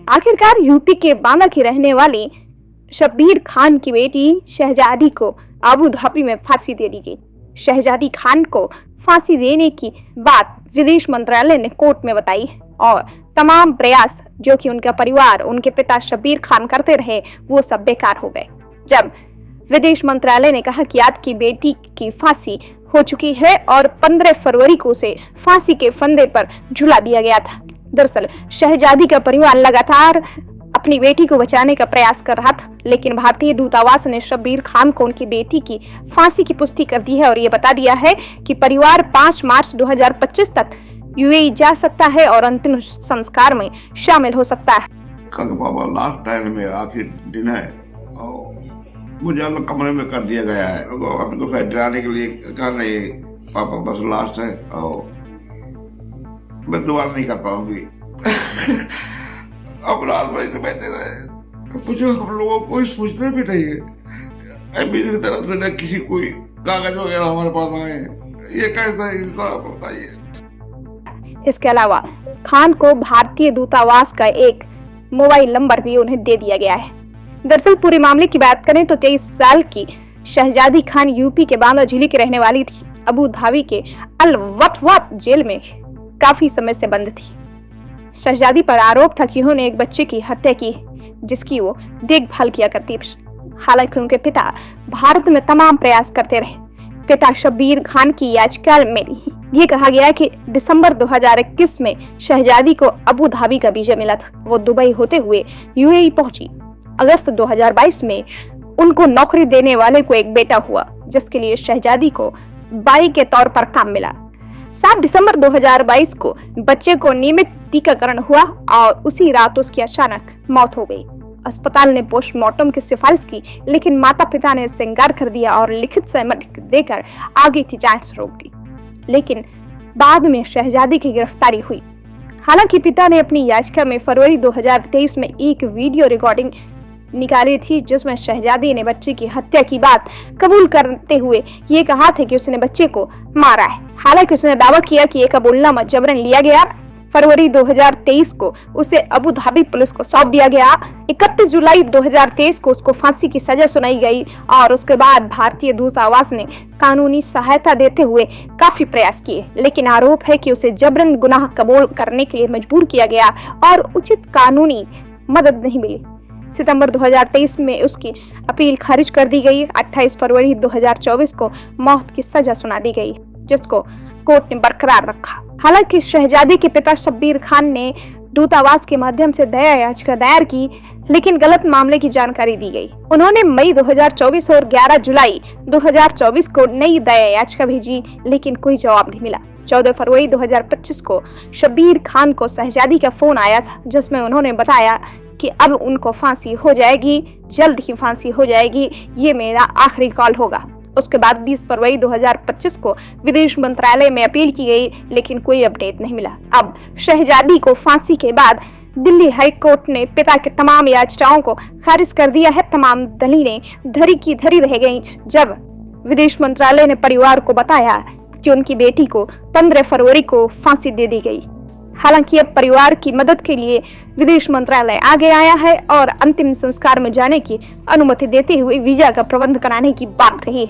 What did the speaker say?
आखिरकार यूपी के बांदा की रहने वाली शब्बीर खान की बेटी शहजादी को अबू धाबी में फांसी दे दी गई। शहजादी खान को फांसी देने की बात विदेश मंत्रालय ने कोर्ट में बताई और तमाम प्रयास जो कि उनका परिवार, उनके पिता शब्बीर खान करते रहे, वो सब बेकार हो गए। जब विदेश मंत्रालय ने कहा कि आपकी बेटी की फांसी हो चुकी है और 15 फरवरी को उसे फांसी के फंदे पर झुला दिया गया था। दरअसल शहजादी का परिवार लगातार अपनी बेटी को बचाने का प्रयास कर रहा था, लेकिन भारतीय दूतावास ने शब्बीर खान को उनकी बेटी की फांसी की पुष्टि कर दी है और ये बता दिया है कि परिवार 5 मार्च 2025 तक यूएई जा सकता है और अंतिम संस्कार में शामिल हो सकता है। पापा लास्ट टाइम में आखिर दिन है और मुझे अलग कमरे में कर दिया गया है। हमको फिर डराने के लिए कहा नहीं पापा बस लास्ट है और मैं दोबारा नहीं कर पाऊंगी। अब रात भर से बैठे रहे, मुझे हम लोगों को कोई सोचना भी नहीं है। मेरी तरफ से न किसी कोई कागज वगैरह हमारे पास आए, ये कैसा इंसाफ बताइए। इसके अलावा खान को भारतीय दूतावास का एक मोबाइल नंबर भी उन्हें दे दिया गया है। दरअसल पूरे मामले की बात करें तो 23 साल की शहजादी खान यूपी के बांदा जिले की रहने वाली थी। अबू धाबी के अल वतवा जेल में काफी समय से बंद थी। शहजादी पर आरोप था कि उन्होंने एक बच्चे की हत्या की जिसकी वो देखभाल किया करती थी। हालांकि उनके पिता भारत में तमाम प्रयास करते रहे। पिता शब्बीर खान की याचिका में ये कहा गया कि दिसंबर 2021 में शहजादी को अबू धाबी का वीजा मिला था। वो दुबई होते हुए यूएई पहुंची। अगस्त 2022 में उनको नौकरी देने वाले को एक बेटा हुआ जिसके लिए शहजादी को बाई के तौर पर काम मिला। 7 दिसंबर 2022 को बच्चे को नियमित टीकाकरण हुआ और उसी रात उसकी अचानक मौत हो गई। अस्पताल ने पोस्टमार्टम की सिफारिश की, लेकिन माता पिता ने इससे इंकार कर दिया और लिखित सहमति देकर आगे की जांच रोक दी। लेकिन बाद में शहजादी की गिरफ्तारी हुई। हालांकि पिता ने अपनी याचिका में फरवरी 2023 में एक वीडियो रिकॉर्डिंग निकाली थी जिसमें शहजादी ने बच्चे की हत्या की बात कबूल करते हुए ये कहा था कि उसने बच्चे को मारा है। हालांकि उसने दावा किया कि ये कबूलनामा जबरन लिया गया। फरवरी 2023 को उसे अबू धाबी पुलिस को सौंप दिया गया। 31 जुलाई 2023 को उसको फांसी की सजा सुनाई गई और उसके बाद भारतीय दूतावास ने कानूनी सहायता देते हुए काफी प्रयास किए, लेकिन आरोप है कि उसे जबरन गुनाह कबूल करने के लिए मजबूर किया गया और उचित कानूनी मदद नहीं मिली। सितंबर 2023 में उसकी अपील खारिज कर दी गई। 28 फरवरी 2024 को मौत की सजा सुना दी गई जिसको कोर्ट ने बरकरार रखा। हालांकि शहजादी के पिता शब्बीर खान ने दूतावास के माध्यम से दया याचिका दायर की, लेकिन गलत मामले की जानकारी दी गई। उन्होंने मई 2024 और 11 जुलाई 2024 को नई दया याचिका भेजी, लेकिन कोई जवाब नहीं मिला। 14 फरवरी 2025 को शब्बीर खान को शहजादी का फोन आया था जिसमें उन्होंने बताया कि अब उनको फांसी हो जाएगी, जल्द ही फांसी हो जाएगी, ये मेरा आखिरी कॉल होगा। उसके बाद 20 फरवरी 2025 को विदेश मंत्रालय में अपील की गई, लेकिन कोई अपडेट नहीं मिला। अब शहजादी को फांसी के बाद दिल्ली हाई कोर्ट ने पिता के तमाम याचिकाओं को खारिज कर दिया है। तमाम दलीलें धरी की धरी रह गईं जब विदेश मंत्रालय ने परिवार को बताया कि उनकी बेटी को 15 फरवरी को फांसी दे दी गई। हालांकि अब परिवार की मदद के लिए विदेश मंत्रालय आगे आया है और अंतिम संस्कार में जाने की अनुमति देते हुए वीजा का प्रबंध कराने की बात कही।